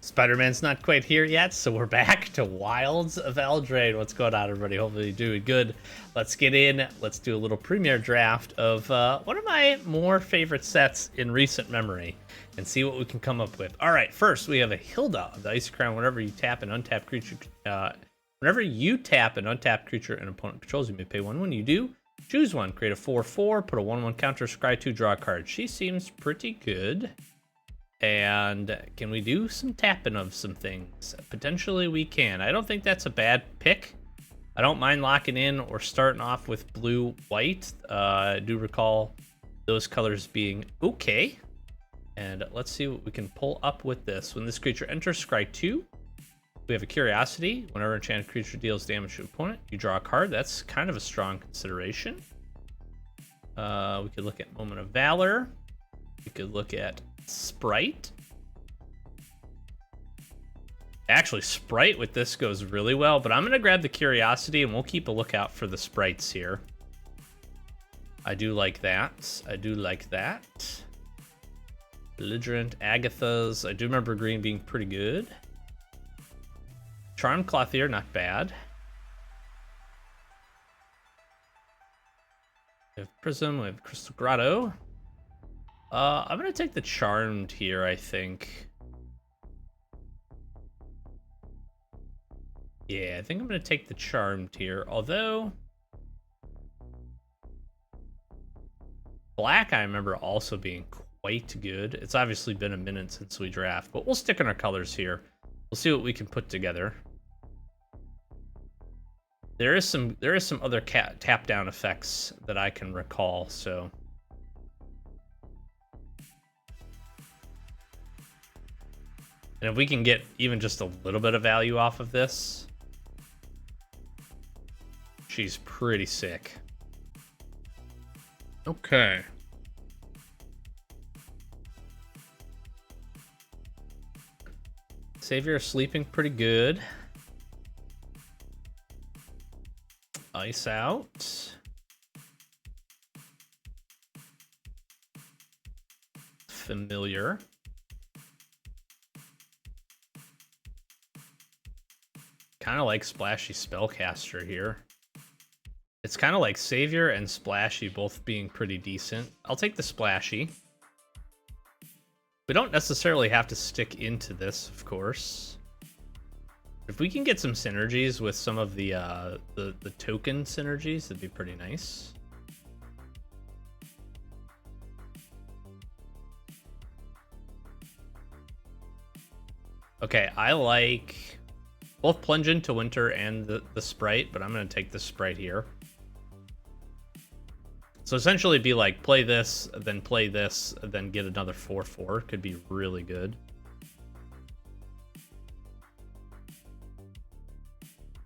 Spider-Man's not quite here yet, so we're back to Wilds of Eldraine. What's going on, everybody? Hopefully you're doing good. Let's get in. Let's do a little premiere draft of one of my more favorite sets in recent memory and see what we can come up with. All right, first we have a Hilda of the Icy Crown. Whenever you tap an untapped creature, an untapped creature an opponent controls, you may pay 1/1. You do. Choose one. Create a 4/4. Put a 1/1 counter. Scry 2. Draw a card. She seems pretty good. And can we do some tapping of some things? Potentially we can. I don't think that's a bad pick. I don't mind locking in or starting off with blue-white. I do recall those colors being okay. And let's see what we can pull up with this. When this creature enters, scry 2. We have a Curiosity. Whenever an enchanted creature deals damage to an opponent, you draw a card. That's kind of a strong consideration. We could look at Moment of Valor. We could look at Sprite. Actually, Sprite with this goes really well, but I'm going to grab the Curiosity and we'll keep a lookout for the Sprites here. I do like that. I do like that. Belligerent, Agathas. I do remember green being pretty good. Charmed Clothier, not bad. We have Prism, we have Crystal Grotto. I'm going to take the Charmed here, I think. Yeah, I think I'm going to take the Charmed here, although Black I remember also being quite good. It's obviously been a minute since we draft, but we'll stick in our colors here. We'll see what we can put together. There is some other tap down effects that I can recall, so and if we can get even just a little bit of value off of this, she's pretty sick. Okay. Savior sleeping pretty good. Ice out. Familiar. Kind of like Splashy Spellcaster here. It's kind of like Savior and Splashy both being pretty decent. I'll take the Splashy. We don't necessarily have to stick into this, of course. If we can get some synergies with some of the token synergies, that'd be pretty nice. Okay, I like both Plunge into Winter and the Sprite, but I'm going to take the Sprite here. So essentially it'd be like play this, then play this, then get another 4/4. Could be really good.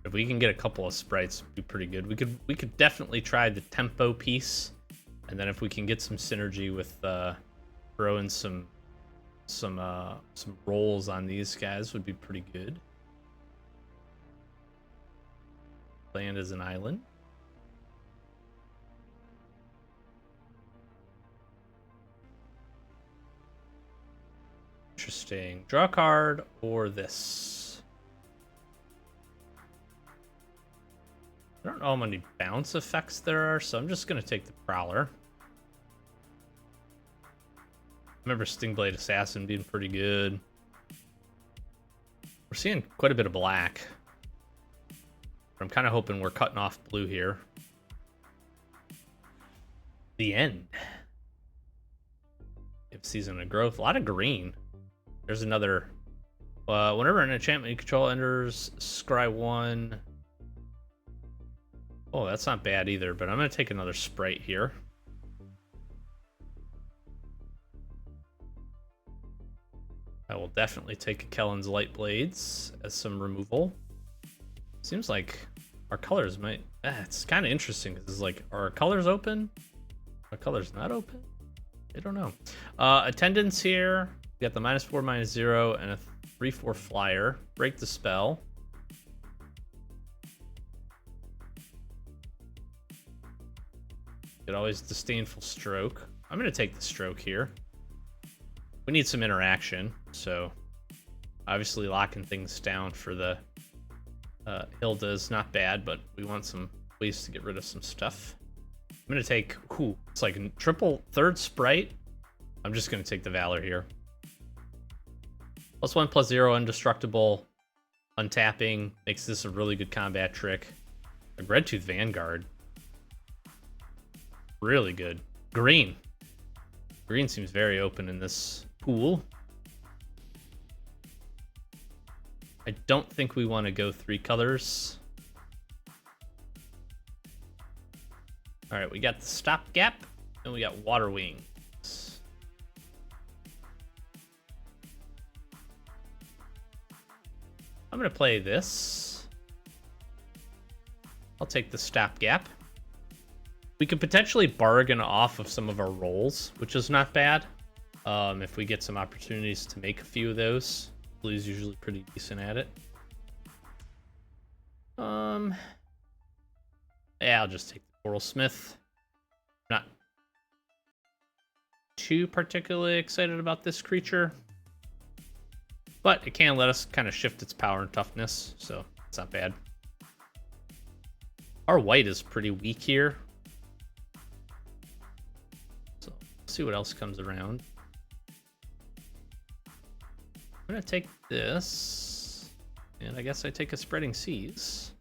If we can get a couple of Sprites, it'd be pretty good. We could definitely try the tempo piece, and then if we can get some synergy with throwing some rolls on these guys, would be pretty good. Land as an island. Interesting. Draw a card or this. I don't know how many bounce effects there are, so I'm just going to take the Prowler. I remember Stingblade Assassin being pretty good. We're seeing quite a bit of black. But I'm kind of hoping we're cutting off blue here. The end. If Season of Growth. A lot of green. There's another. Whenever an enchantment you control enters, scry 1. Oh, that's not bad either, but I'm going to take another Sprite here. I will definitely take a Kellen's Light Blades as some removal. Seems like our colors might... it's kind of interesting, because it's like, are our colors open? Are colors not open? I don't know. Attendance here. We got the -4, -0, and a 3/4 flyer. Break the spell. Could always Disdainful Stroke. I'm going to take the Stroke here. We need some interaction, so Obviously locking things down for the Hilda is not bad, but we want some ways to get rid of some stuff. I'm gonna take, it's like a triple third sprite. I'm just gonna take the Valor here. +1/+0 indestructible. Untapping makes this a really good combat trick. A Redtooth Vanguard. Really good. Green. Green seems very open in this pool. I don't think we want to go 3 colors. All right, we got the Stopgap, and we got Water Wings. I'm gonna play this. I'll take the Stopgap. We could potentially bargain off of some of our rolls, which is not bad. If we get some opportunities to make a few of those. Blue's usually pretty decent at it. Yeah, I'll just take the Coral Smith. Not too particularly excited about this creature, but it can let us kind of shift its power and toughness, so it's not bad. Our white is pretty weak here, so let's see what else comes around. I'm gonna take this, and I guess I take a Spreading Seas.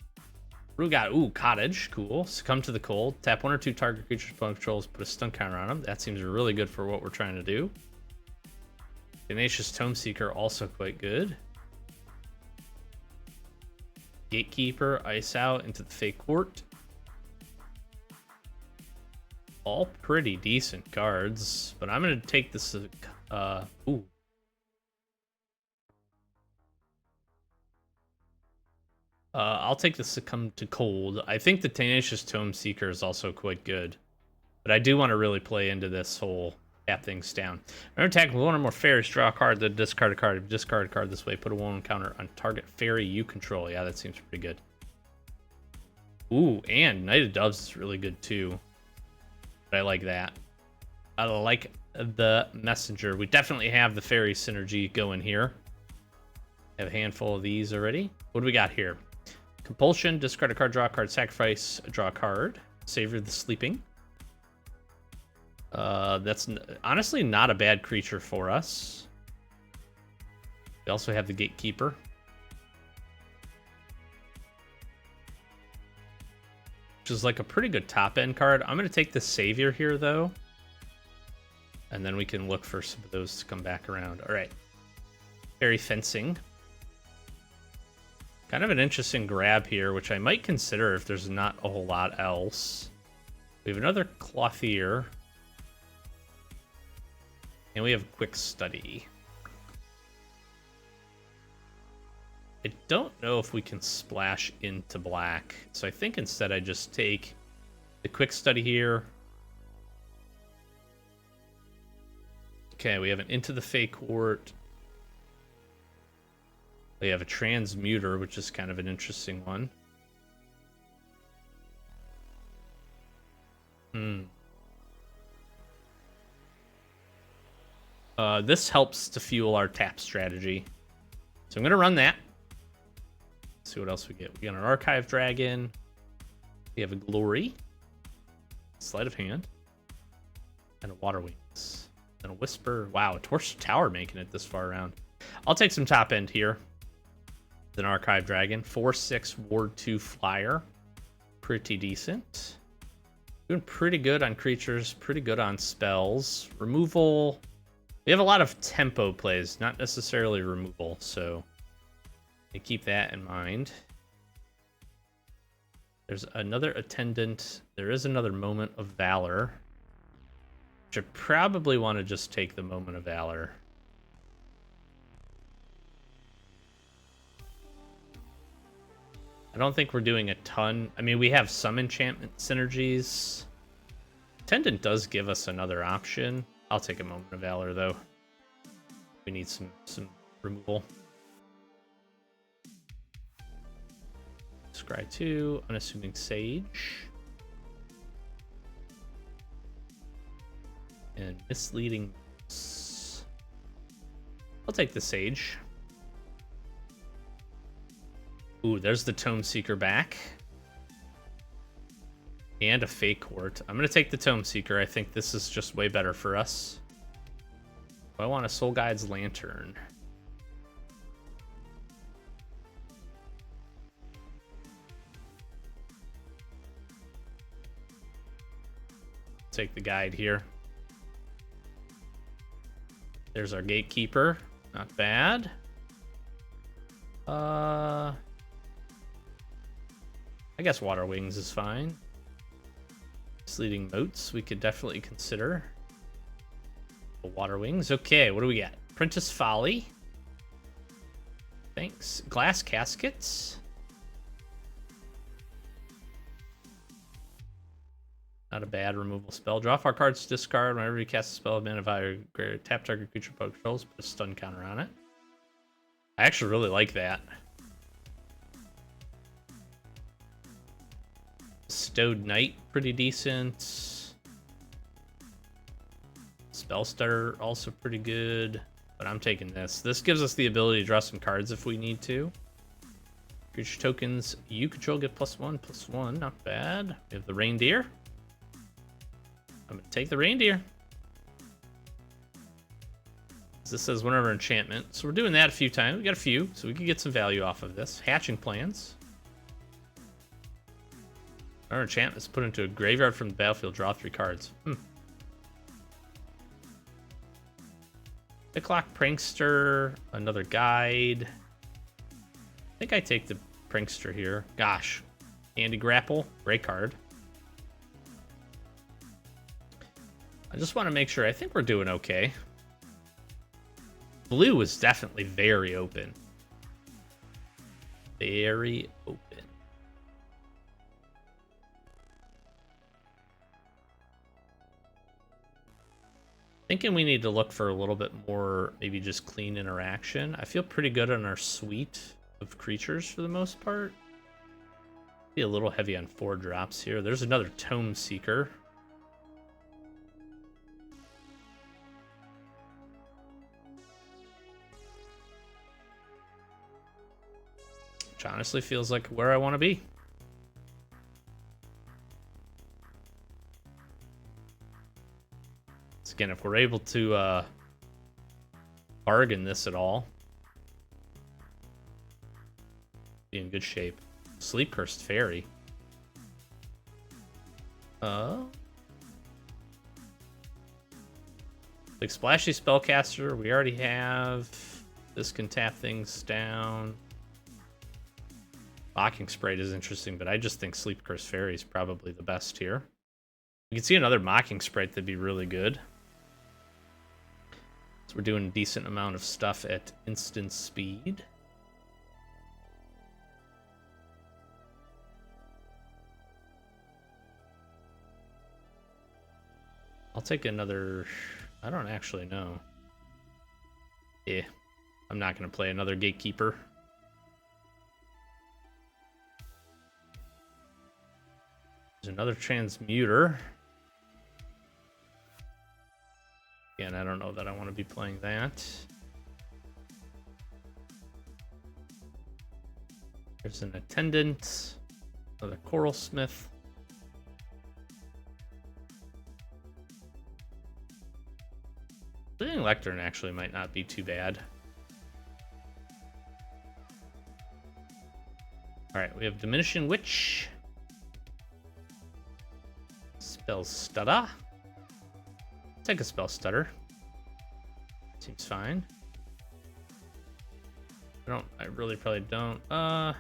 Rugat, Cottage, cool. Succumb to the cold. Tap 1 or 2 target creatures opponent controls, put a stun counter on them. That seems really good for what we're trying to do. Tenacious Tomeseeker, also quite good. Gatekeeper, Ice Out into the Fake Court. All pretty decent cards, but I'm gonna take this. I'll take the Succumb to Cold. I think the Tenacious Tomeseeker is also quite good, but I do want to really play into this whole tap things down. I'm going to attack with 1 or more fairies, draw a card, then discard a card. If you discard a card this way, put a 1 counter on target fairy you control. Yeah, that seems pretty good. Ooh, and Knight of Doves is really good too. But I like that. I like the Messenger. We definitely have the fairy synergy going here. Have a handful of these already. What do we got here? Compulsion, discard a card, draw a card, sacrifice, draw a card. Savor the Sleeping. That's honestly not a bad creature for us. We also have the Gatekeeper. Which is like a pretty good top end card. I'm going to take the Savior here though. And then we can look for some of those to come back around. All right. Fairy Fencing. Kind of an interesting grab here, which I might consider if there's not a whole lot else. We have another Clothier. And we have Quick Study. I don't know if we can splash into black. So I think instead I just take the Quick Study here. Okay, we have an Into the Fake Court. We have a Transmuter, which is kind of an interesting one. This helps to fuel our tap strategy. So I'm going to run that. Let's see what else we get. We got an Archive Dragon. We have a Glory. Sleight of Hand. And a Water Wings. And a Whisper. Wow, a Torch Tower making it this far around. I'll take some top end here. An Archive Dragon. 4/6 Ward 2 Flyer. Pretty decent. Doing pretty good on creatures. Pretty good on spells. Removal. We have a lot of tempo plays, not necessarily removal, so keep that in mind. There's another Attendant. There is another Moment of Valor. Which I probably want to just take the Moment of Valor. I don't think we're doing a ton. I mean, we have some enchantment synergies. Attendant does give us another option. I'll take a Moment of Valor, though. We need some removal. Scry 2, Unassuming Sage. And Misleading. I'll take the Sage. Ooh, there's the Tome Seeker back. And a Fake Court. I'm going to take the Tome Seeker. I think this is just way better for us. I want a Soul Guide's Lantern. Take the guide here. There's our Gatekeeper. Not bad. I guess Water Wings is fine. Misleading Moats we could definitely consider. The Water Wings. Okay, what do we got? Apprentice Folly. Thanks. Glass Caskets. Not a bad removal spell. Draw 4 cards to discard. Whenever you cast a spell of mana value, tap target creature controls, put a stun counter on it. I actually really like that. Stowed Knight, pretty decent. Spell Stutter, also pretty good. But I'm taking this. This gives us the ability to draw some cards if we need to. Creature tokens you control get +1/+1. Not bad. We have the Reindeer. I'm going to take the Reindeer. This says whenever enchantment. So we're doing that a few times. We got a few, so we can get some value off of this. Hatching Plans. Our enchantment is put into a graveyard from the battlefield. Draw 3 cards. Picklock Prankster. Another guide. I think I take the Prankster here. Gosh. Andy Grapple. Great card. I just want to make sure. I think we're doing okay. Blue is definitely very open. Very open. Thinking we need to look for a little bit more, maybe just clean interaction. I feel pretty good on our suite of creatures for the most part. Be a little heavy on 4 drops here. There's another Tome Seeker. Which honestly feels like where I want to be. So again, if we're able to bargain this at all, be in good shape. Sleep Cursed Fairy. Like Splashy Spellcaster, we already have. This can tap things down. Mocking Sprite is interesting, but I just think Sleep Cursed Fairy is probably the best here. You can see another Mocking Sprite that'd be really good. So we're doing a decent amount of stuff at instant speed. I'll take another... I don't actually know. Yeah, I'm not going to play another Gatekeeper. There's another Transmuter. Again, I don't know that I want to be playing that. There's an Attendant. Another Coral Smith. Bleeding Lectern actually might not be too bad. Alright, we have Diminishing Witch. Spell Stutter. Take a Spell Stutter. Seems fine. I really probably don't. I'll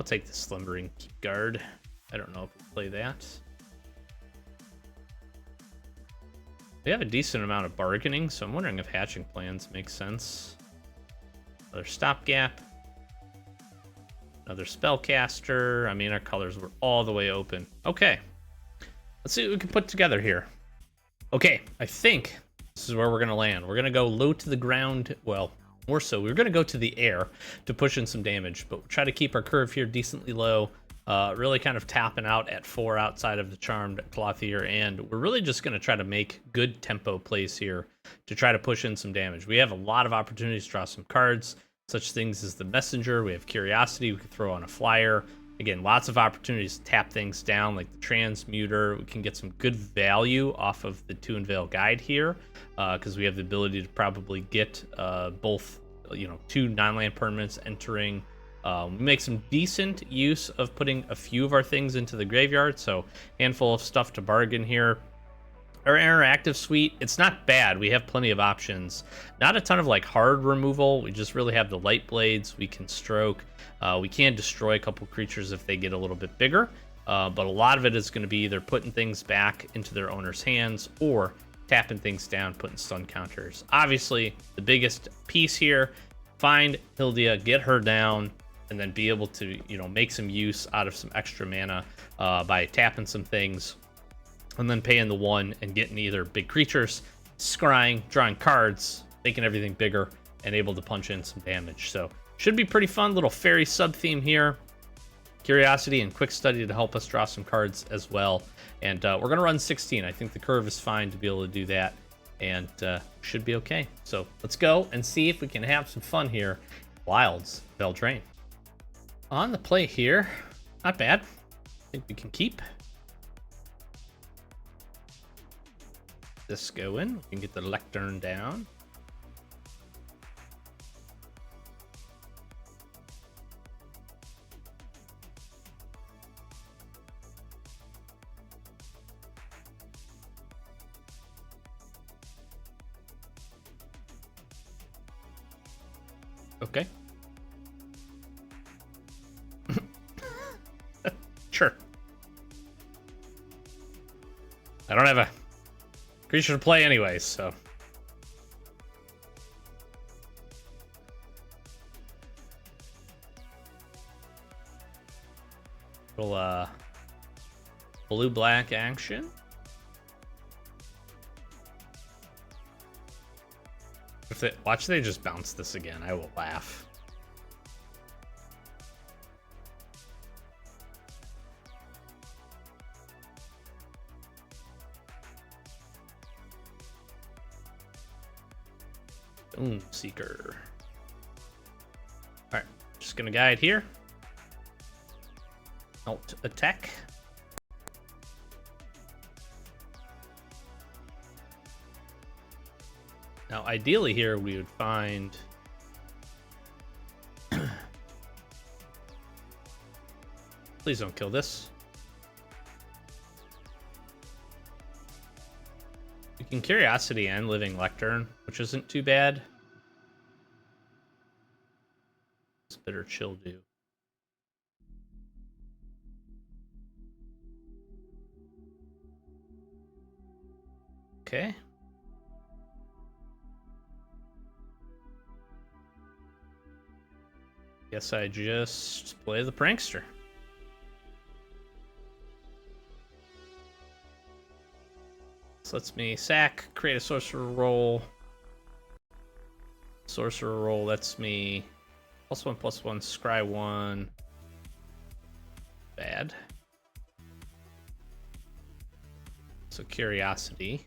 take the Slumbering Guard. I don't know if we'll play that. We have a decent amount of bargaining, so I'm wondering if Hatching Plans make sense. Another Stopgap. Another Spellcaster. I mean, our colors were all the way open. Okay. Let's see what we can put together here. Okay, I think this is where we're going to land. We're going to go low to the ground. Well, more so, we're going to go to the air to push in some damage, but we'll try to keep our curve here decently low. Really kind of tapping out at 4 outside of the Charmed Clothier, and we're really just going to try to make good tempo plays here to try to push in some damage. We have a lot of opportunities to draw some cards, such things as the Messenger. We have Curiosity we can throw on a flyer. Again, lots of opportunities to tap things down, like the Transmuter. We can get some good value off of the Tune Veil Guide here, because we have the ability to probably get both, 2 non-land permanents entering. We make some decent use of putting a few of our things into the graveyard, so handful of stuff to bargain here. Our interactive suite, it's not bad. We have plenty of options. Not a ton of like hard removal. We just really have the light blades. We can stroke. We can destroy a couple creatures if they get a little bit bigger. But a lot of it is going to be either putting things back into their owner's hands or tapping things down, putting stun counters. Obviously, the biggest piece here, find Hildia, get her down, and then be able to, make some use out of some extra mana by tapping some things, and then paying the 1 and getting either big creatures, scrying, drawing cards, making everything bigger, and able to punch in some damage. So should be pretty fun. Little fairy sub-theme here. Curiosity and Quick Study to help us draw some cards as well. And we're going to run 16. I think the curve is fine to be able to do that, and should be okay. So let's go and see if we can have some fun here. Wilds of Eldraine. On the play here, not bad. I think we can keep this going. We can get the Lectern down. Okay. Sure. I don't have a creature to play anyways, so. Little blue-black action. If they watch, they just bounce this again, I will laugh. Seeker. Alright, just gonna guide here. Alt attack. Now, ideally here, we would find... Please don't kill this. We can Curiosity and Living Lectern, which isn't too bad. What's Bitter Chill do? Okay. Guess I just play the Prankster. This lets me sack, create a Sorcerer roll. Sorcerer roll lets me +1/+1, scry 1. Bad. So Curiosity.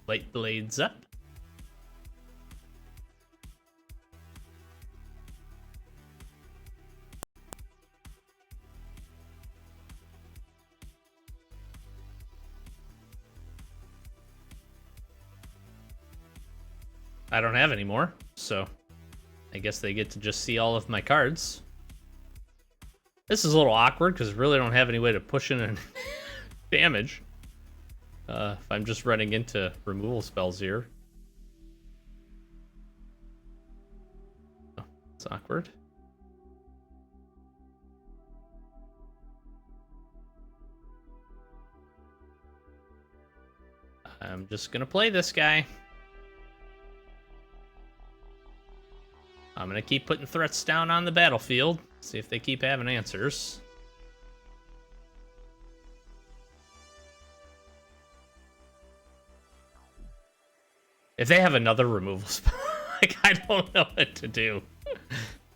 Light blades up. I don't have any more, so I guess they get to just see all of my cards. This is a little awkward because I really don't have any way to push in and damage. If I'm just running into removal spells here. Oh, it's awkward. I'm just gonna play this guy. I'm gonna keep putting threats down on the battlefield. See if they keep having answers. If they have another removal spell, Like, I don't know what to do.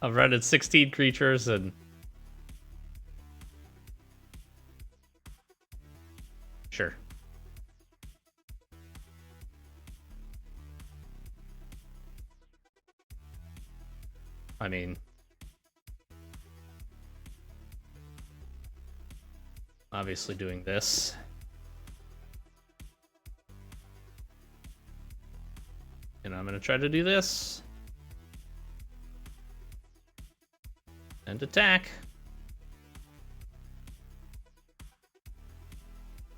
I've running 16 creatures and... Sure. I mean... Obviously doing this. And I'm going to try to do this. And attack.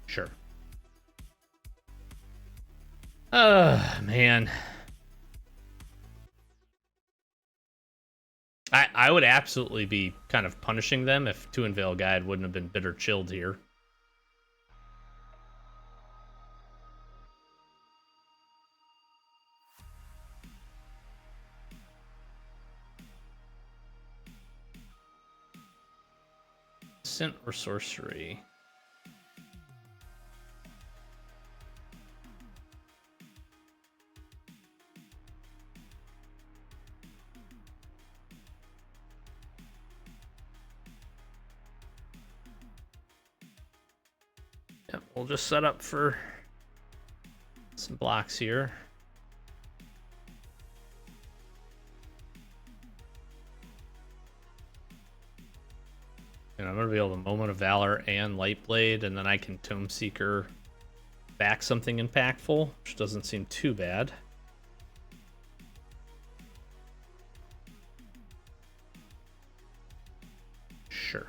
Sure. Man. I would absolutely be kind of punishing them if Two Unveil Guide wouldn't have been bitter chilled here. Scent or sorcery? Yep, we'll just set up for some blocks here. And I'm going to be able to Moment of Valor and Lightblade, and then I can Tome Seeker back something impactful, which doesn't seem too bad. Sure.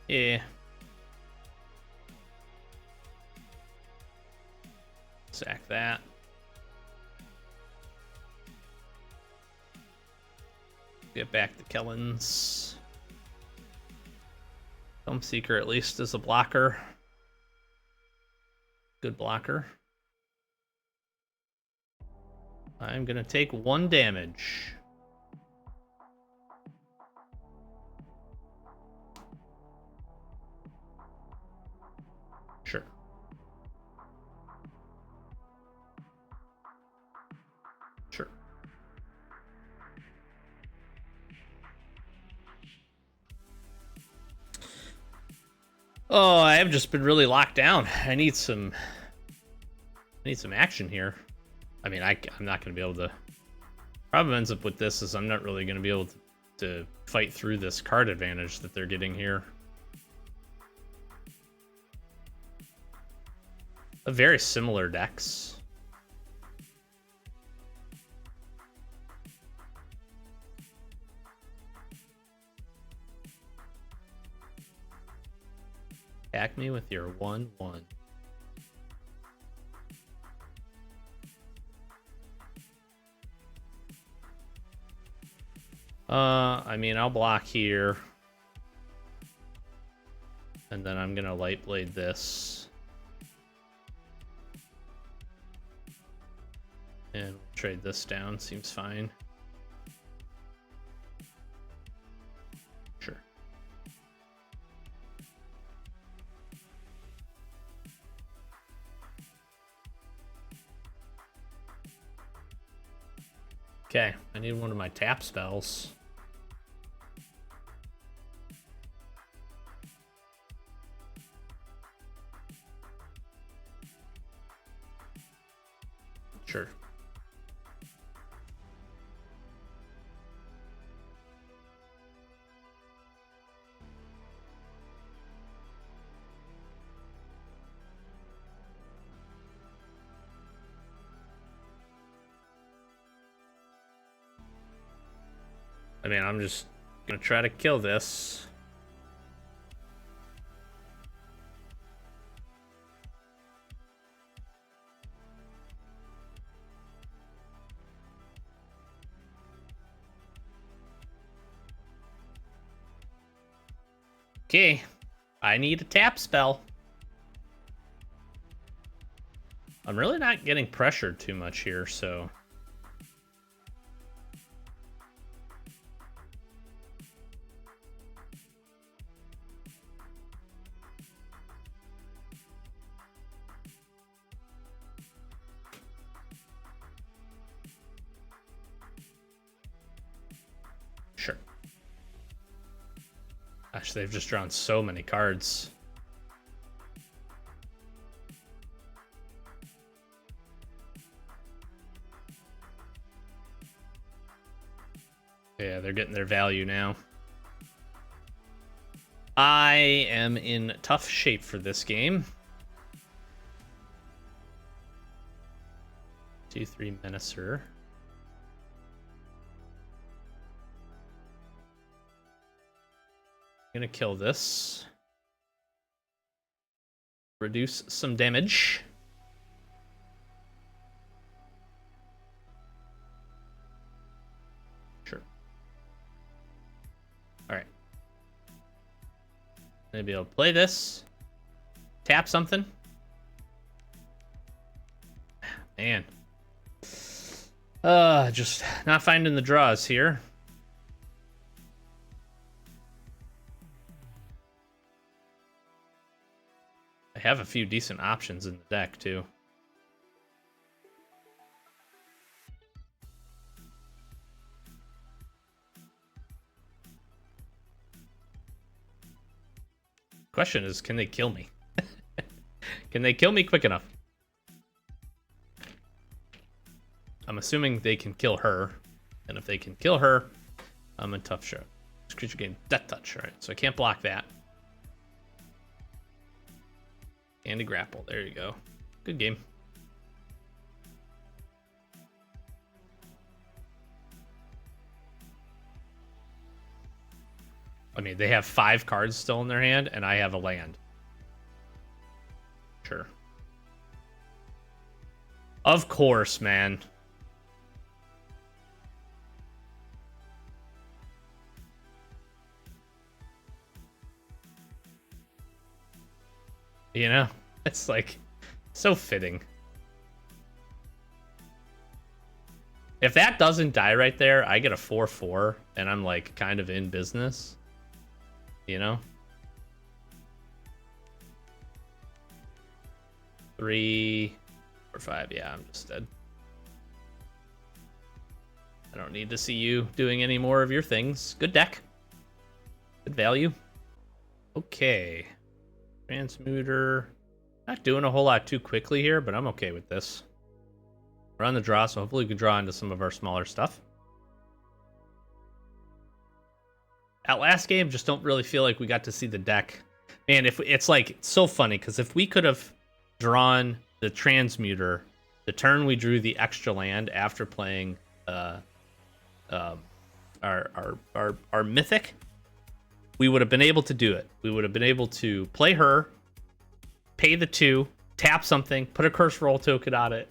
Yeah. Sack that. Get back the Kellens. Tome Seeker at least is a blocker. Good blocker. I'm gonna take 1 damage. Sure. Sure. Oh, I have just been really locked down. I need some action here. I mean, I'm not going to be able to... Problem ends up with this is I'm not really going to be able to fight through this card advantage that they're getting here. A very similar decks. Attack me with your 1/1. I mean, I'll block here. And then I'm gonna Lightblade this. And trade this down, seems fine. Sure. Okay, I need one of my tap spells. Sure. I mean, I'm just gonna try to kill this. Okay, I need a tap spell. I'm really not getting pressured too much here, so... Sure. Gosh, they've just drawn so many cards. Yeah, they're getting their value now. I am in tough shape for this game. 2/3 Menacer. Gonna kill this. Reduce some damage. Sure. Alright. Maybe I'll play this. Tap something. Man. Just not finding the draws here. I have a few decent options in the deck, too. Question is, can they kill me? Can they kill me quick enough? I'm assuming they can kill her. And if they can kill her, I'm in tough shape. This creature gains Death Touch. Alright, so I can't block that. And a grapple. There you go. Good game. I mean, they have 5 cards still in their hand, and I have a land. Sure. Of course, man. You know, it's like so fitting. If that doesn't die right there, I get a 4/4, and I'm like kind of in business. You know? 3 or 5, yeah, I'm just dead. I don't need to see you doing any more of your things. Good deck. Good value. Okay. Transmuter. Not doing a whole lot too quickly here, but I'm okay with this. We're on the draw, so hopefully we can draw into some of our smaller stuff. That last game, just don't really feel like we got to see the deck. Man, if it's like it's so funny because if we could have drawn the Transmuter the turn we drew the extra land after playing our Mythic, we would have been able to do it. We would have been able to play her, pay the 2, tap something, put a Curse Roll token on it,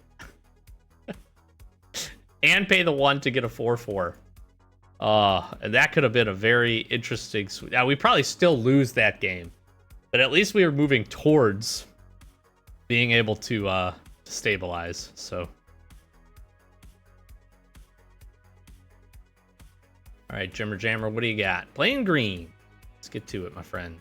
and pay the 1 to get a 4/4. And that could have been a very interesting... Now, we probably still lose that game, but at least we were moving towards being able to stabilize, so... Alright, Jimmer Jammer, what do you got? Playing green. Let's get to it, my friend.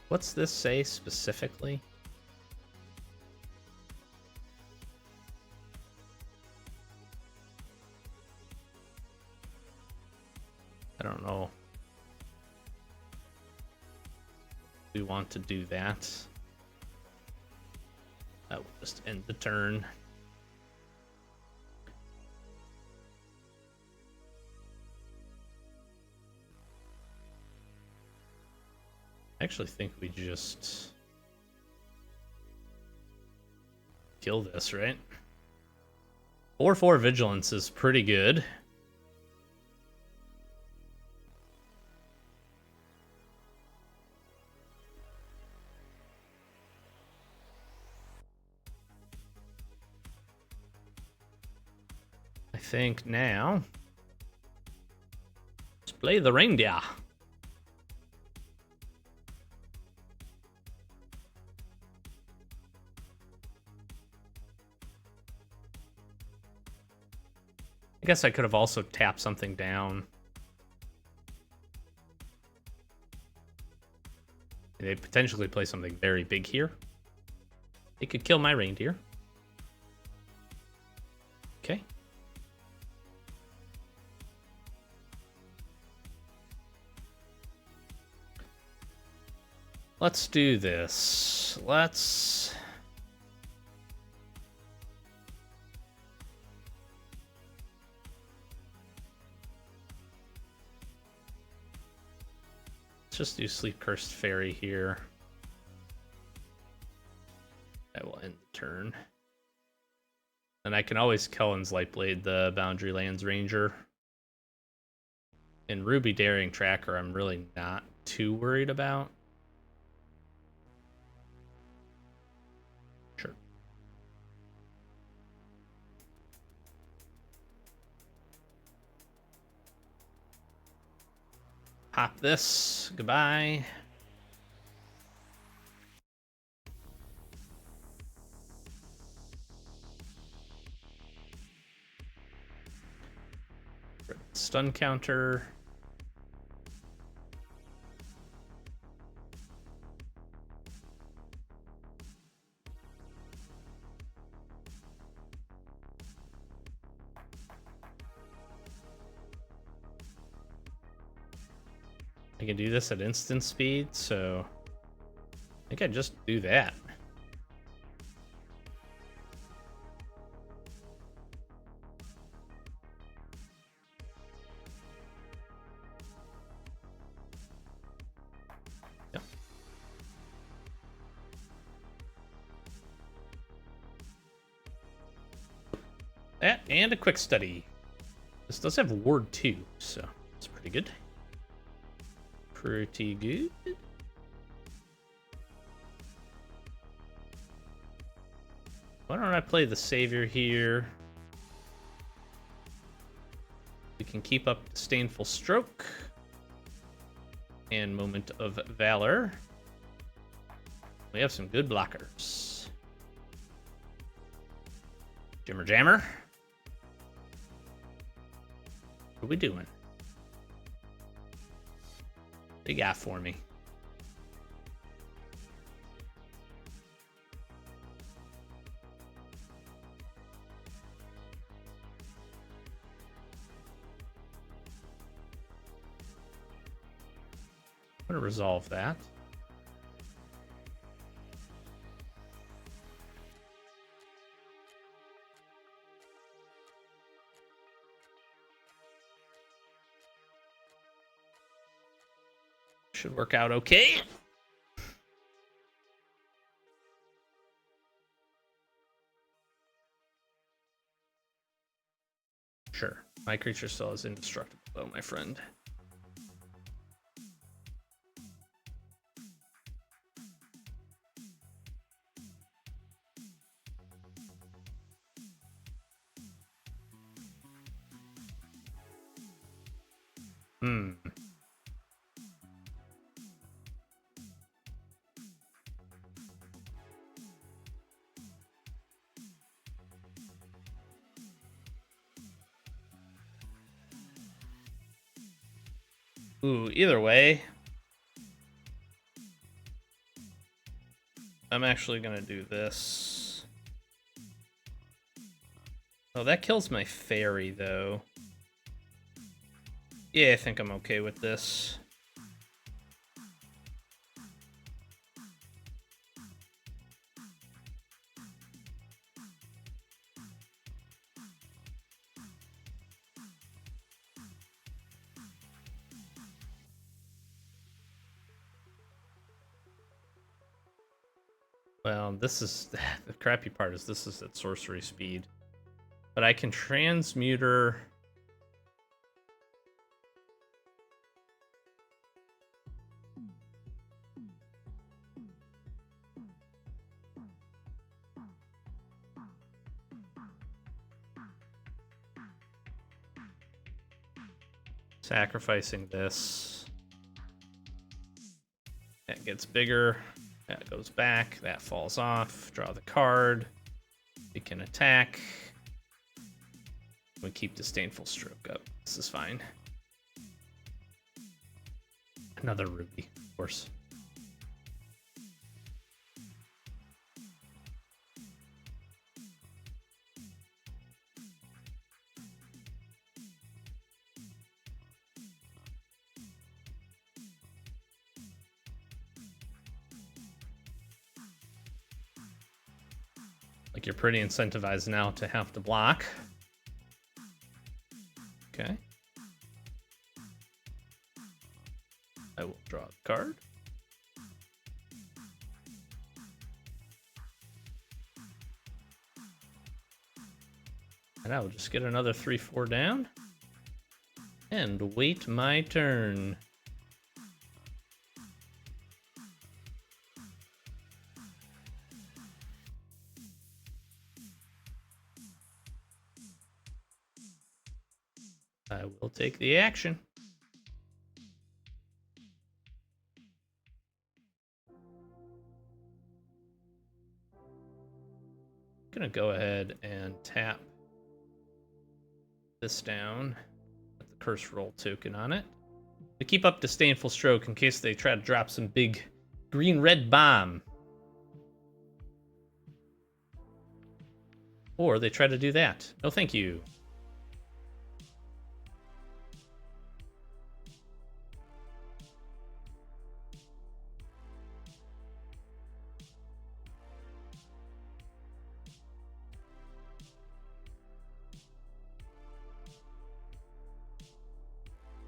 What's this say specifically? I don't know. We want to do that. That will just end the turn. I actually think we just... kill this, right? 4/4 Vigilance is pretty good. I think now let's play the reindeer. I guess I could have also tapped something down. They potentially play something very big here. They could kill my reindeer. Okay. Let's do this. Let's just do Sleep Cursed Fairy here. That will end the turn. And I can always Kellen's Lightblade the Boundary Lands Ranger. And Ruby Daring Tracker I'm really not too worried about. Sure. Pop this. Goodbye. Stun counter. I can do this at instant speed, so I think I just do that. Yep. That and a quick study. This does have ward 2, so it's pretty good. Pretty good. Why don't I play the Savior here? We can keep up Disdainful Stroke and Moment of Valor. We have some good blockers. Jimmer Jammer. What are we doing? What do you got for me? I'm gonna resolve that. Should work out okay. Sure. My creature still is indestructible, though, my friend. Ooh, either way, I'm actually gonna do this. Oh, that kills my fairy, though. Yeah, I think I'm okay with this. Well, this is the crappy part is this is at sorcery speed. But I can transmuter. Sacrificing this. That gets bigger. That goes back. That falls off. Draw the card. We can attack. We keep Disdainful Stroke up. This is fine. Another ruby, of course. Like, you're pretty incentivized now to have to block. Okay. I will draw a card. And I will just get another 3/4 down. And wait my turn. I will take the action. Gonna go ahead and tap this down. Put the curse roll token on it. To keep up Disdainful Stroke in case they try to drop some big green-red bomb. Or they try to do that. No, thank you.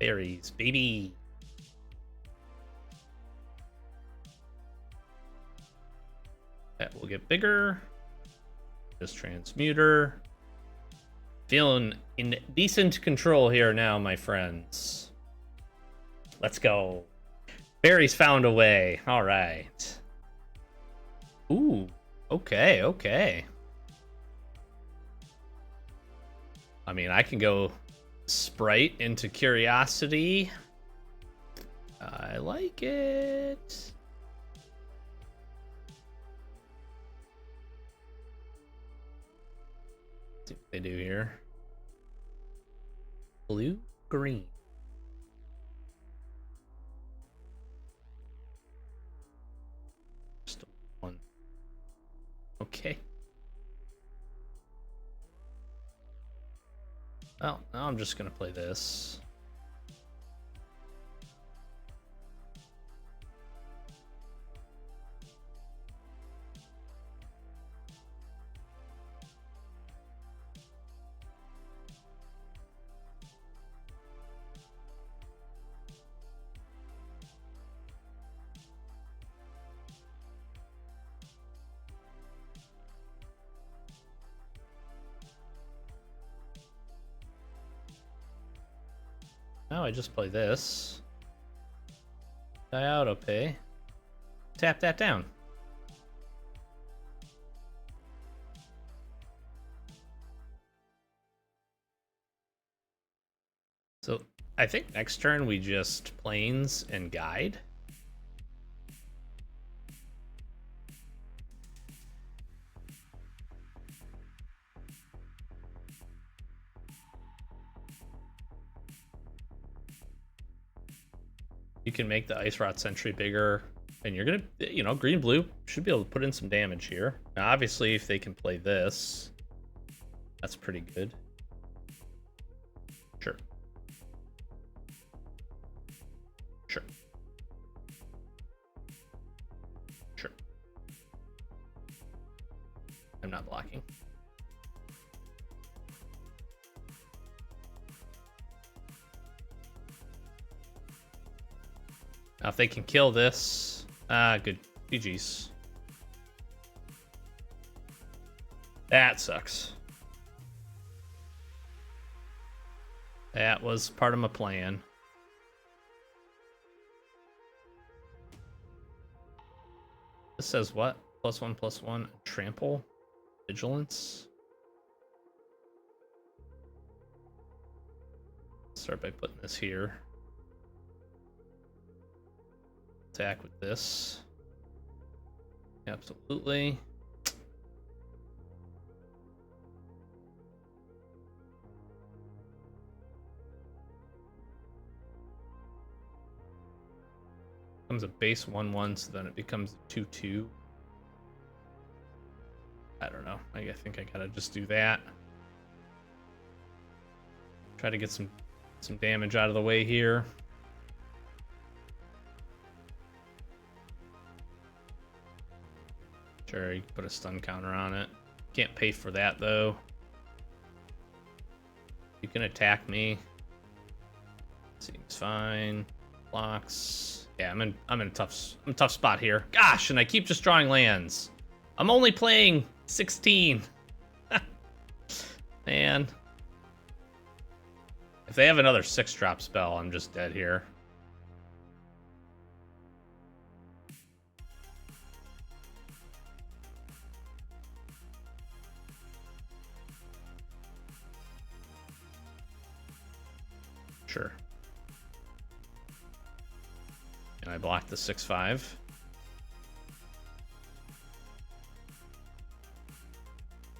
Berries, baby. That will get bigger. Just transmuter. Feeling in decent control here now, my friends. Let's go. Barry's found a way. All right. Ooh. Okay, okay. I mean, I can go Sprite into Curiosity. I like it. Let's see what they do here. Blue, green. Just one. Okay. Well, now I'm just gonna play this. Now I just play this. Die auto pay. Tap that down. So I think next turn we just plains and guide. You can make the Ice Rot Sentry bigger, and you're gonna, you know, green blue should be able to put in some damage here. Now, obviously, if they can play this, that's pretty good. Sure. Sure. Sure. I'm not blocking. Now, if they can kill this, good. GG's. That sucks. That was part of my plan. This says what? +1/+1. Trample? Vigilance? Start by putting this here. Attack with this. Absolutely. Becomes a base 1/1, so then it becomes a 2/2. I don't know. I think I gotta just do that. Try to get some damage out of the way here. Sure, you can put a stun counter on it. Can't pay for that though. You can attack me. Seems fine. Blocks. Yeah, I'm in a tough spot here. Gosh, and I keep just drawing lands. I'm only playing 16. Man. If they have another 6-drop spell, I'm just dead here. Sure. And I blocked the 6/5.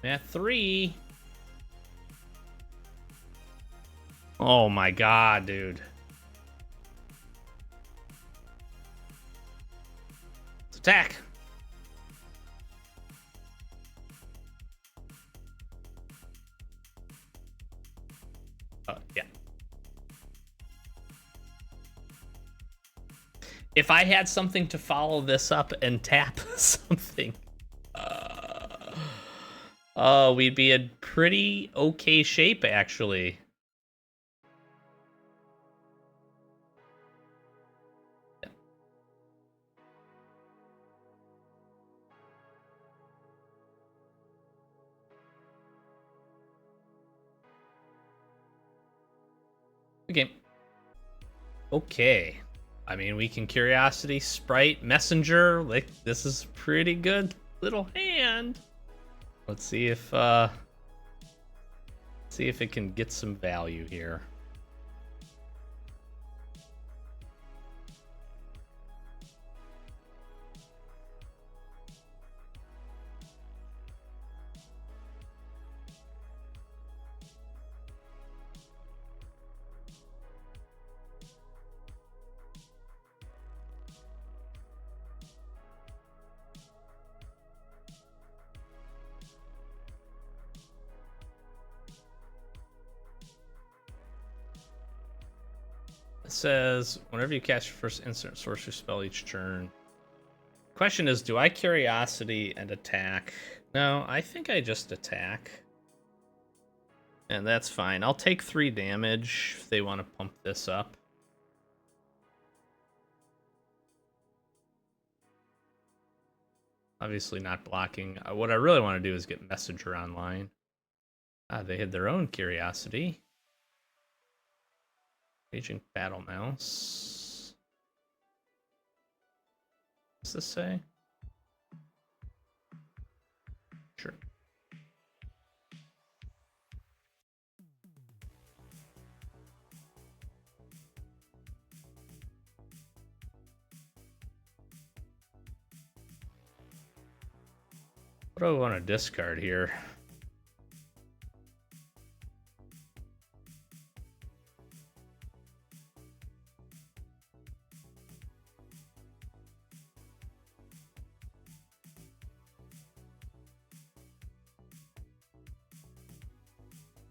At 3. Oh my god, dude. Let's attack. Yeah. If I had something to follow this up and tap something, we'd be in pretty okay shape, actually. Okay. Okay. I mean, we can Curiosity, Sprite, Messenger. Like, this is pretty good little hand. Let's see if it can get some value here. It says, whenever you cast your first instant sorcery spell each turn. Question is, do I Curiosity and attack? No, I think I just attack. And that's fine. I'll take 3 damage if they want to pump this up. Obviously not blocking. What I really want to do is get Messenger online. They had their own Curiosity. Aging Battle Mouse. What's this say? Sure. What do I want to discard here?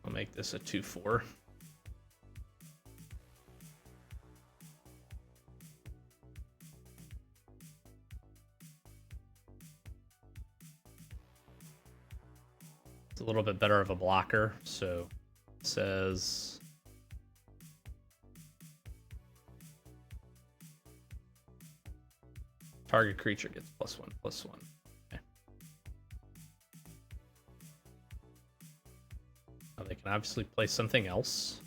I'll make this a 2/4. It's a little bit better of a blocker, so it says target creature gets +1/+1. Okay. can obviously play something else.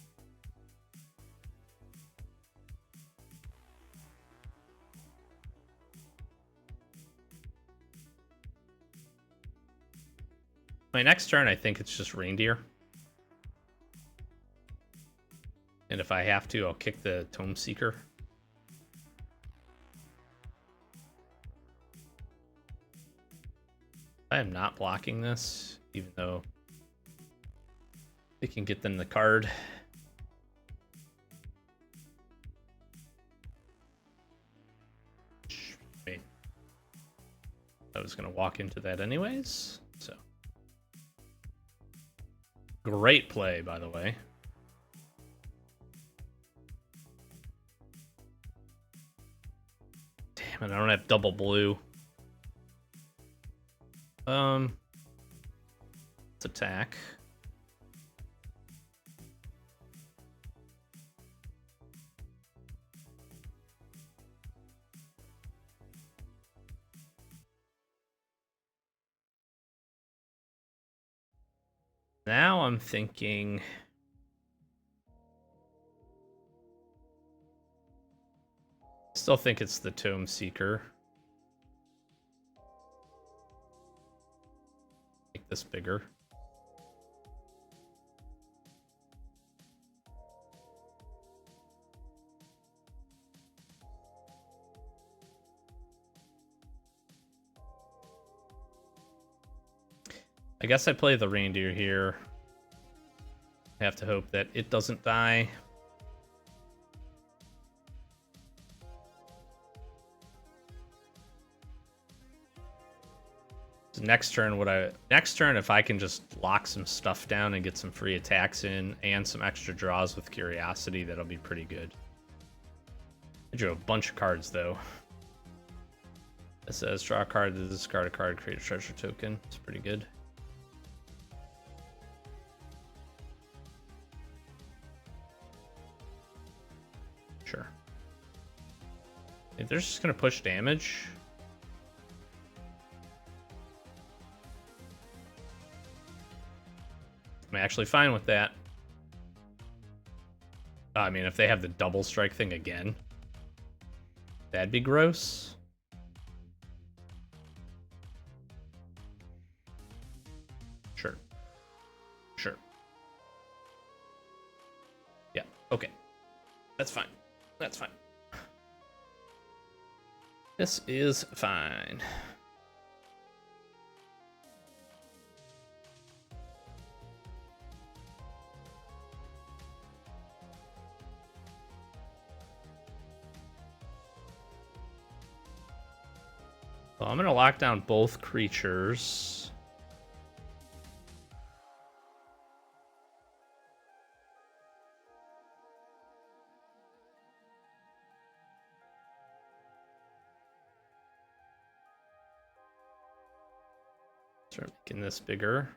My next turn, I think it's just Reindeer. And if I have to, I'll kick the Tome Seeker. I am not blocking this, even though they can get them the card. Wait. I was going to walk into that anyways, so. Great play, by the way. Damn it, I don't have double blue. Let's attack. Now I'm thinking still think it's the Tome Seeker. Make this bigger. I guess I play the Reindeer here. I have to hope that it doesn't die. So next turn, if I can just lock some stuff down and get some free attacks in and some extra draws with Curiosity, that'll be pretty good. I drew a bunch of cards though. It says draw a card, discard a card, create a treasure token. It's pretty good. Sure. If they're just gonna push damage. I'm actually fine with that. I mean, if they have the double strike thing again, that'd be gross. Sure. Sure. Yeah, okay. That's fine. That's fine. This is fine. Well, I'm going to lock down both creatures. Start making this bigger.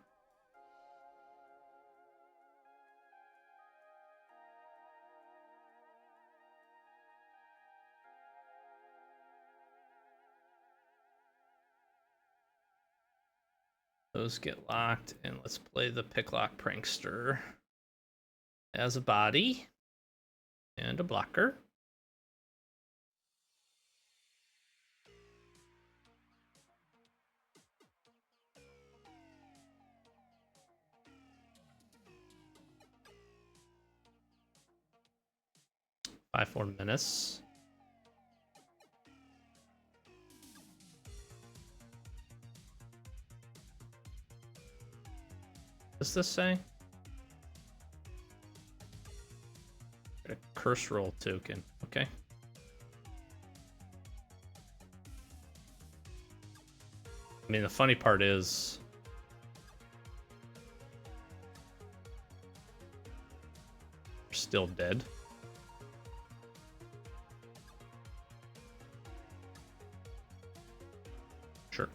Those get locked, and let's play the Picklock Prankster as a body and a blocker. Five, 4 menace. What does this say? A curse roll token. Okay. I mean, the funny part is we're still dead. Sure.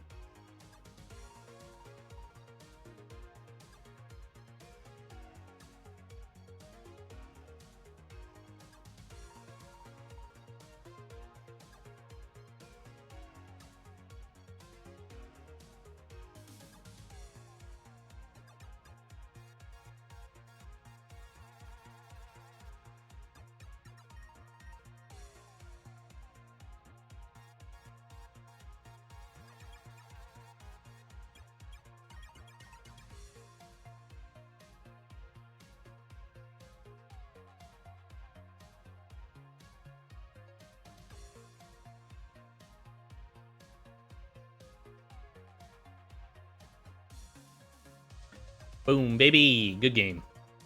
Boom, baby. Good game.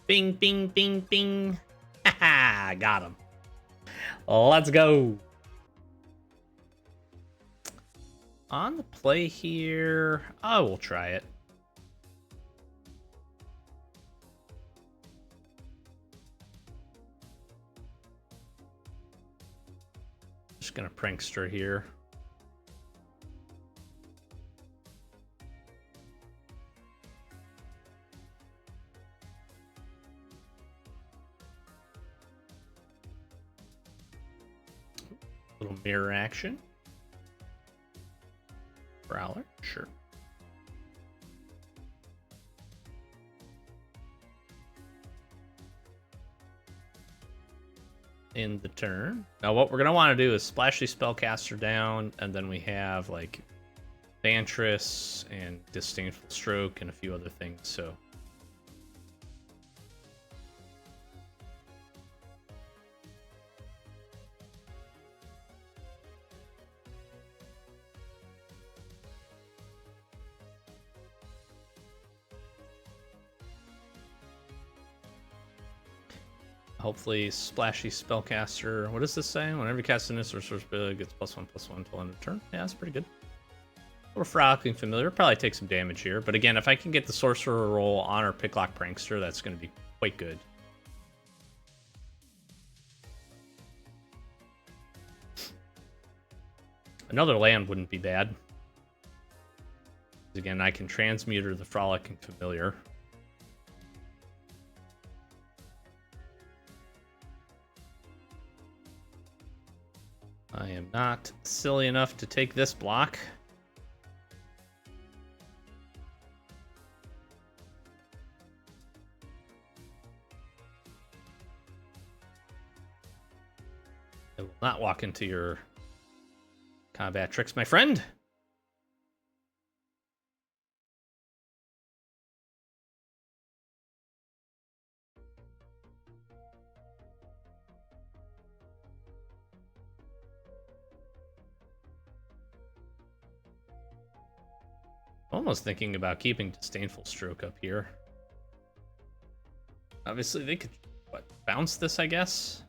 Bing, bing, bing, bing. Haha, got him. Let's go. On the play here, I will try it. Just gonna prankster here. Little mirror action. Prowler, sure. In the turn. Now what we're gonna want to do is splash the spellcaster down, and then we have like Vantress and Disdainful Stroke and a few other things, so hopefully splashy spellcaster. What does this say? Whenever you cast an instant source spell, it gets +1/+1 until end of turn. Yeah, that's pretty good. We're frolicking familiar. Probably take some damage here, but again, if I can get the sorcerer roll on our Picklock Prankster, that's going to be quite good. Another land wouldn't be bad. Again, I can transmuter the Frolicking Familiar. I am not silly enough to take this block. I will not walk into your combat tricks, my friend. Almost thinking about keeping Disdainful Stroke up here. Obviously, they could, what, bounce this, I guess?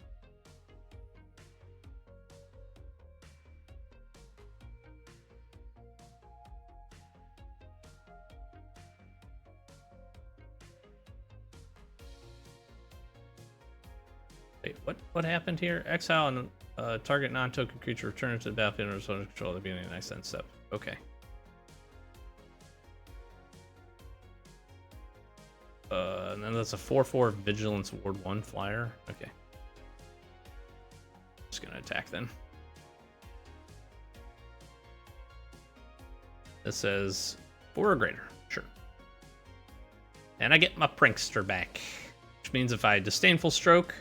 Wait, what happened here? Exile and target non-token creature return to the battlefield or zone of control at the beginning of the next end step. Okay. And then that's a 4/4 Vigilance Ward 1 flyer. Okay. Just gonna attack then. This says 4 or greater. Sure. And I get my Prankster back. Which means if I Disdainful Stroke,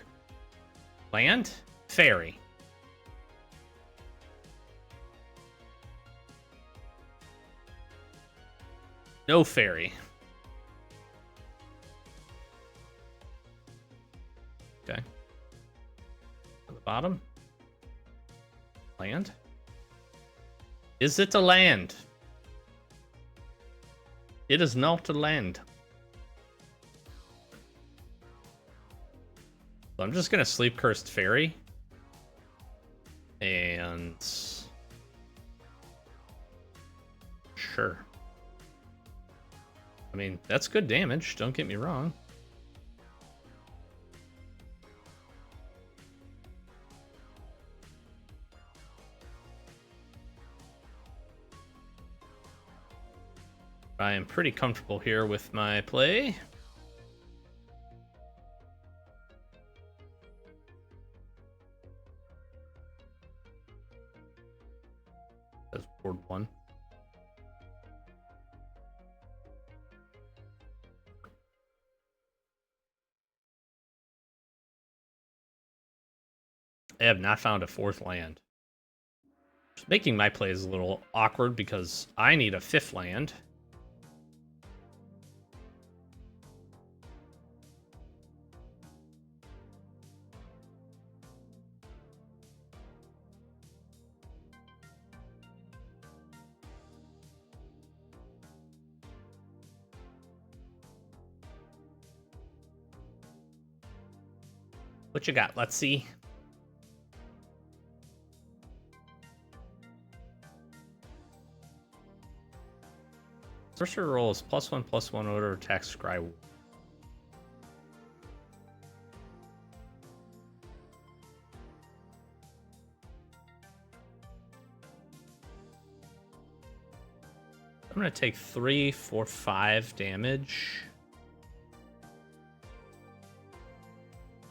land, fairy. No fairy. Okay. To the bottom. Land. Is it a land? It is not a land. So I'm just gonna Sleep Cursed Fairy. And sure. I mean, that's good damage, don't get me wrong. I am pretty comfortable here with my play. That's board 1. I have not found a 4th land. Just making my plays a little awkward because I need a 5th land. What you got? Let's see. Sorcerer roll is +1/+1 order attack scry. I'm gonna take 3, 4, 5 damage.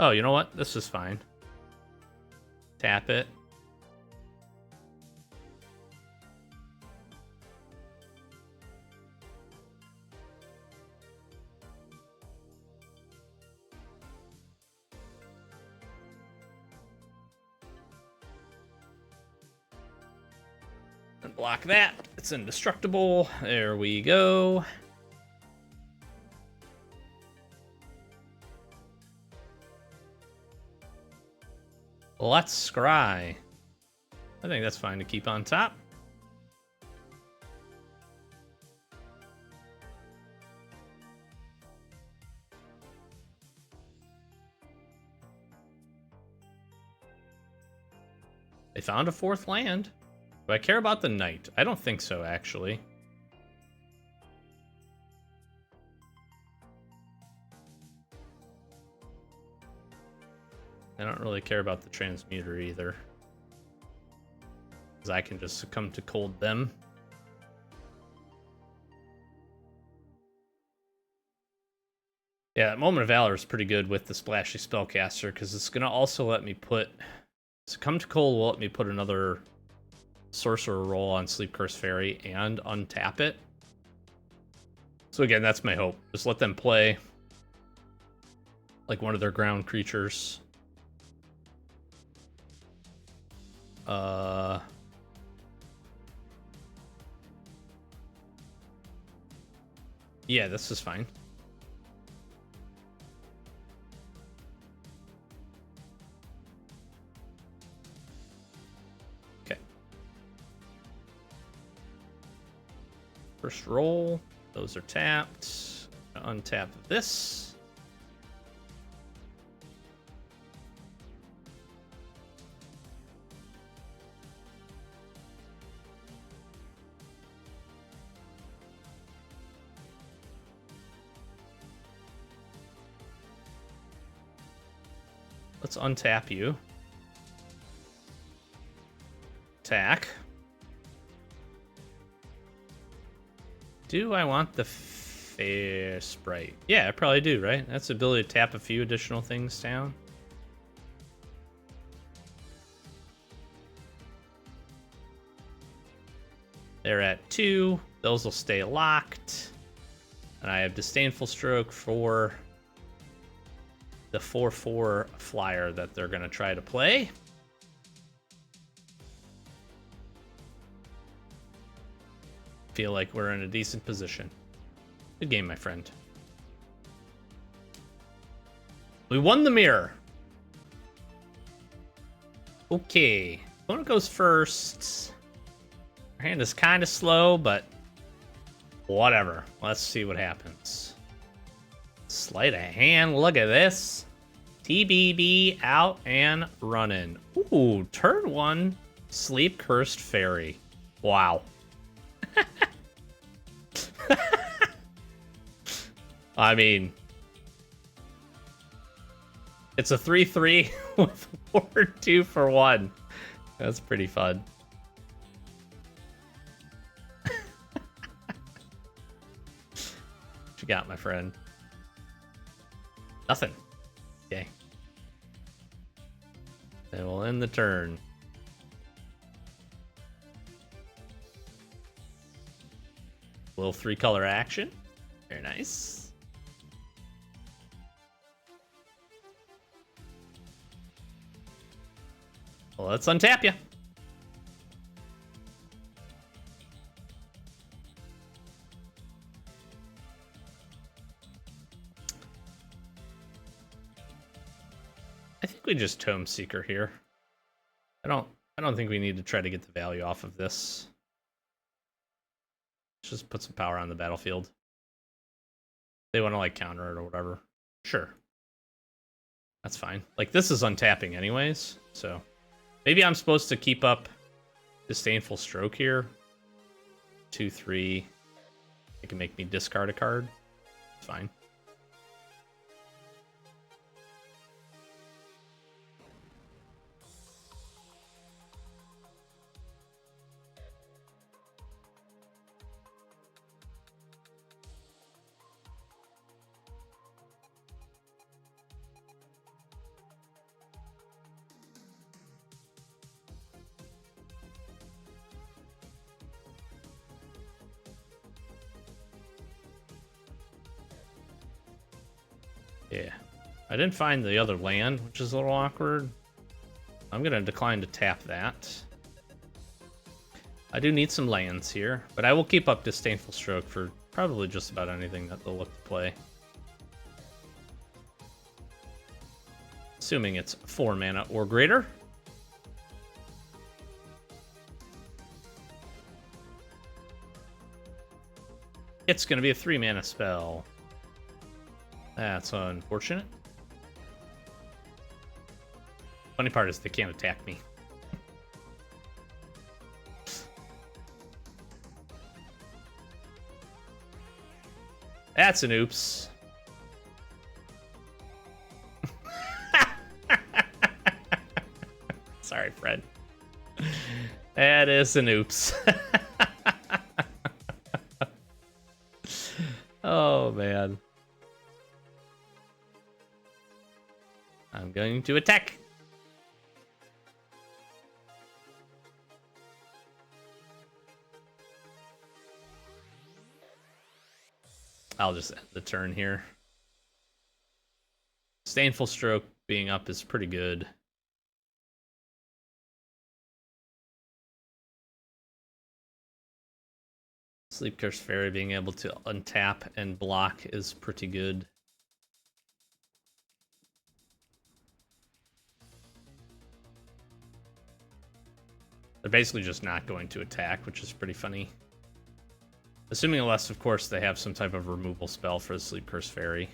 Oh, you know what? This is fine. Tap it. And block that. It's indestructible. There we go. Let's scry. I think that's fine to keep on top. They found a 4th land. Do I care about the knight? I don't think so, actually. I don't really care about the transmuter either. Because I can just succumb to cold them. Yeah, that Moment of Valor is pretty good with the splashy spellcaster, because it's going to also let me put... Succumb to cold will let me put another sorcerer roll on Sleep Curse Fairy and untap it. So again, that's my hope. Just let them play like one of their ground creatures. Yeah, this is fine. Okay. First roll. Those are tapped. Untap this. Let's untap you. Attack. Do I want the fair sprite? Yeah, I probably do, right? That's the ability to tap a few additional things down. They're at 2. Those will stay locked. And I have Disdainful Stroke for the 4/4 flyer that they're going to try to play. Feel like we're in a decent position. Good game, my friend. We won the mirror. Okay. Opponent goes first. Our hand is kind of slow, but whatever. Let's see what happens. Sleight of hand. Look at this. TBB out and running. Ooh, turn 1, Sleep Cursed Fairy. Wow. I mean, it's a 3/3 with 4/2 for 1. That's pretty fun. What you got, my friend? Nothing. Okay. Then we'll end the turn. Little 3-color action. Very nice. Well, let's untap you. I think we just Tome Seeker here. I don't think we need to try to get the value off of this. Let's just put some power on the battlefield. They want to like counter it or whatever. Sure. That's fine. Like, this is untapping anyways, so... Maybe I'm supposed to keep up Disdainful Stroke here. 2, 3. It can make me discard a card. It's fine. Yeah. I didn't find the other land, which is a little awkward. I'm going to decline to tap that. I do need some lands here, but I will keep up Disdainful Stroke for probably just about anything that they'll look to play. Assuming it's 4 mana or greater. It's going to be a 3 mana spell. That's unfortunate. Funny part is they can't attack me. That's an oops. Sorry, Fred. That is an oops. Oh, man. I'm going to attack. I'll just end the turn here. Disdainful Stroke being up is pretty good. Sleep Curse Fairy being able to untap and block is pretty good. They're basically just not going to attack, which is pretty funny. Assuming unless, of course, they have some type of removal spell for the Sleep Curse Fairy.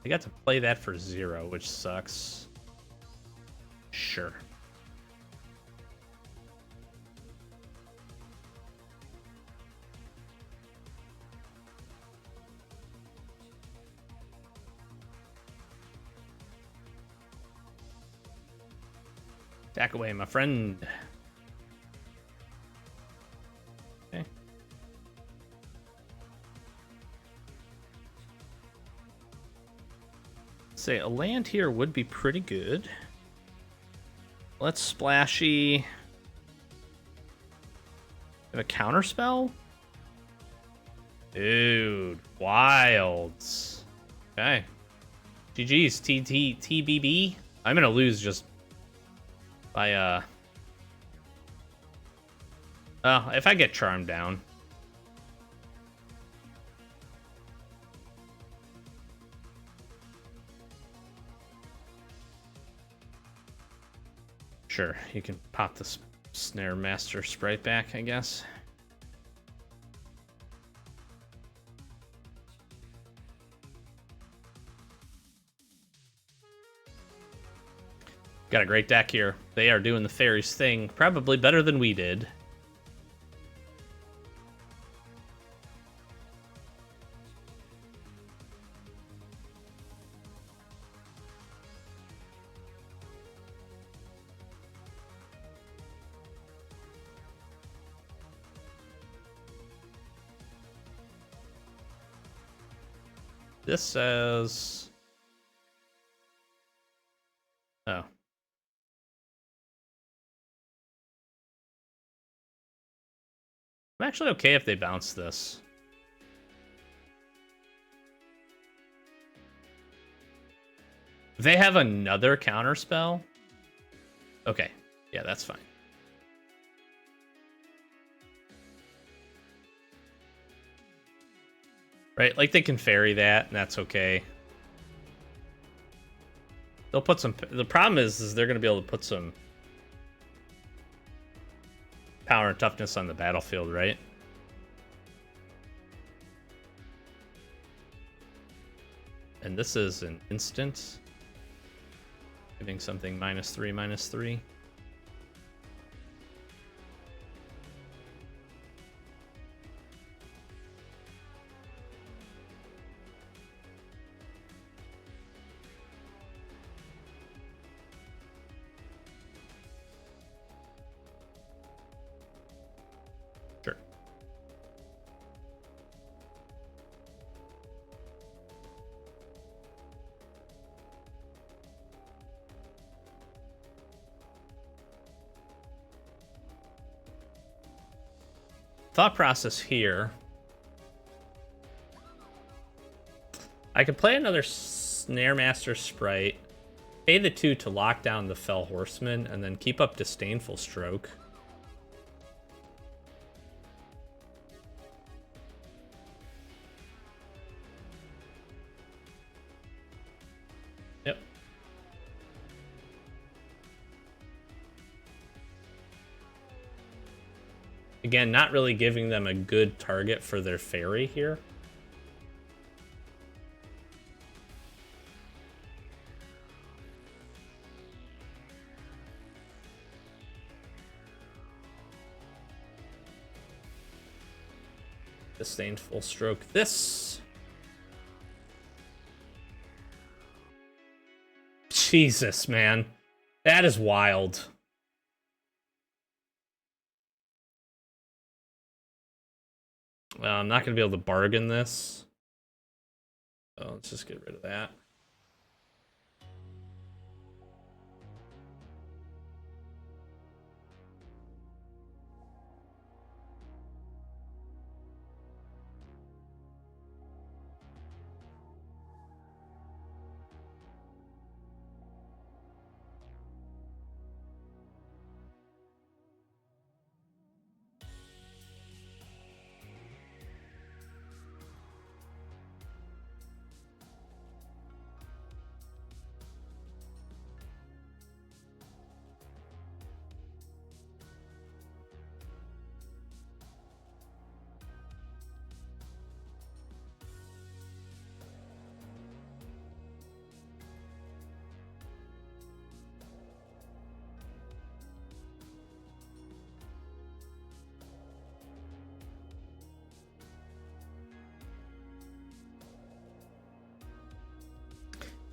I got to play that for 0, which sucks. Sure. Attack away, my friend. Okay. Say a land here would be pretty good. Let's splashy. Have a counter spell? Dude, wilds. Okay. GG's TBB. I'm gonna lose just by oh, if I get charmed down. Sure, you can pop the Snare Master Sprite back, I guess. Got a great deck here. They are doing the fairies thing, probably better than we did. This says... Oh. I'm actually okay if they bounce this. They have another counter spell? Okay. Yeah, that's fine. Right? Like, they can ferry that, and that's okay. They'll put some... The problem is they're going to be able to put some power and toughness on the battlefield, right? And this is an instant. Giving something -3, -3. Sure. Thought process here. I could play another Snare Master Sprite, pay the 2 to lock down the Fell Horseman, and then keep up Disdainful Stroke. Yep. Again, not really giving them a good target for their fairy here. Disdainful Stroke this. Jesus, man. That is wild. Well, I'm not going to be able to bargain this. So let's just get rid of that.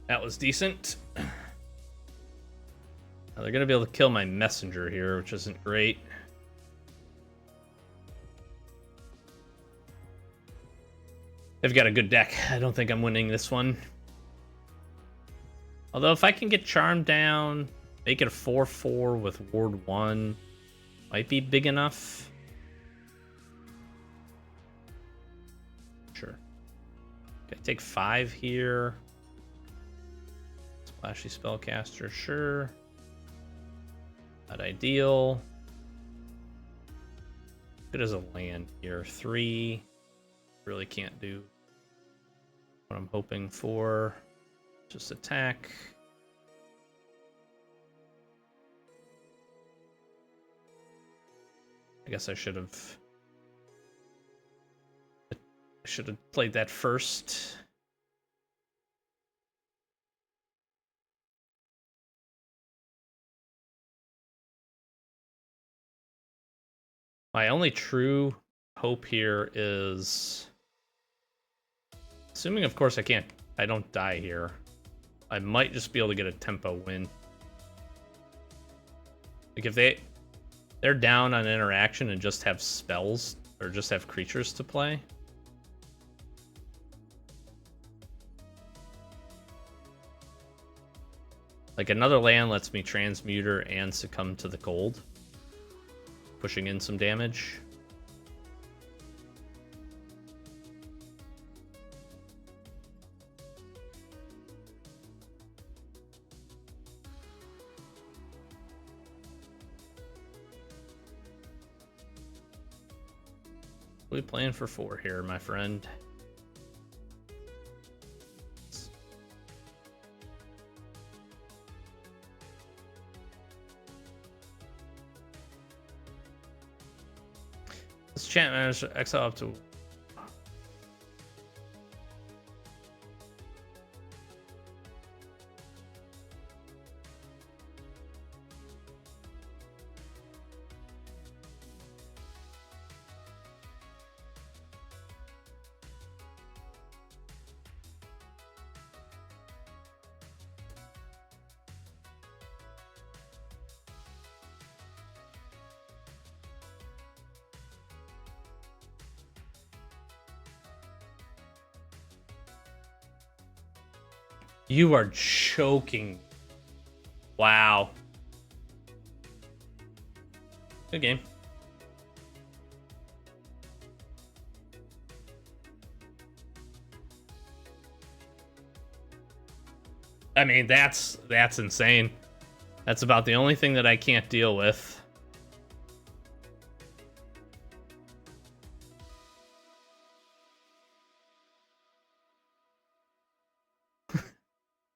That was decent. Now they're going to be able to kill my messenger here, which isn't great. They've got a good deck. I don't think I'm winning this one. Although if I can get Charm down, make it a 4/4 with Ward 1, might be big enough. Sure. Okay, take 5 here. Splashy Spellcaster, sure. Not ideal. Good as a land here. 3. Really can't do what I'm hoping for. Just attack. I guess I should have played that first. My only true hope here is, assuming of course I don't die here, I might just be able to get a tempo win. Like if they're down on interaction and just have spells or just have creatures to play. Like another land lets me Transmuter and Succumb to the Cold, pushing in some damage. What are we playing for 4 here, my friend? This chant manager exile up to. You are choking. Wow. Good game. I mean, that's insane. That's about the only thing that I can't deal with.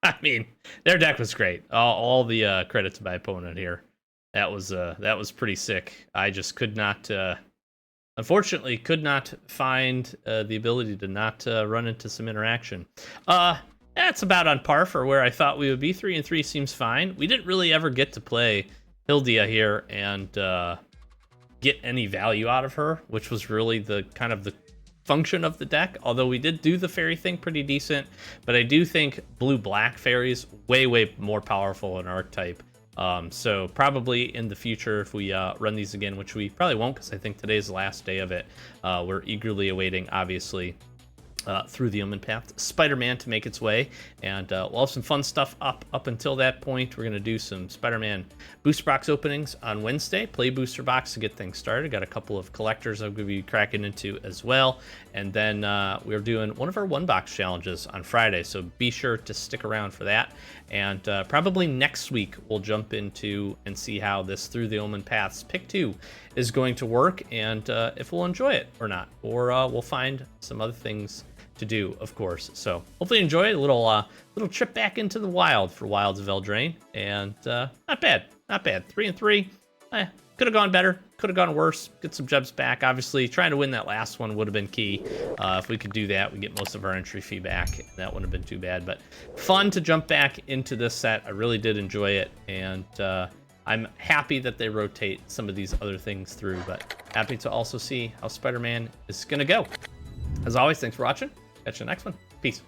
I mean, their deck was great. All the credit to my opponent here. That was pretty sick. I just could not, unfortunately, could not find the ability to not run into some interaction. That's about on par for where I thought we would be. 3-3 seems fine. We didn't really ever get to play Hildia here and get any value out of her, which was really the kind of the function of the deck, although we did do the fairy thing pretty decent. But I do think blue-black fairies way more powerful in archetype. So probably in the future, if we run these again, which we probably won't because I think today's the last day of it, we're eagerly awaiting, obviously, through the Omenpaths Spider-Man to make its way, and we'll have some fun stuff up until that point. We're going to do some Spider-Man booster box openings on Wednesday, play booster box to get things started. Got a couple of collectors I'm going to be cracking into as well, and then we're doing one of our one box challenges on Friday, so be sure to stick around for that. And probably next week we'll jump into and see how this Through the Omenpaths Pick 2 is going to work, and if we'll enjoy it or not, or we'll find some other things to do, of course. So hopefully you enjoy it. A little trip back into the wild for Wilds of Eldraine, and not bad. 3-3. Could have gone better, could have gone worse. Get some jumps back. Obviously, trying to win that last one would have been key. If we could do that, we get most of our entry fee back. That wouldn't have been too bad. But fun to jump back into this set. I really did enjoy it, and I'm happy that they rotate some of these other things through. But happy to also see how Spider-Man is gonna go. As always, thanks for watching. Catch you in the next one. Peace.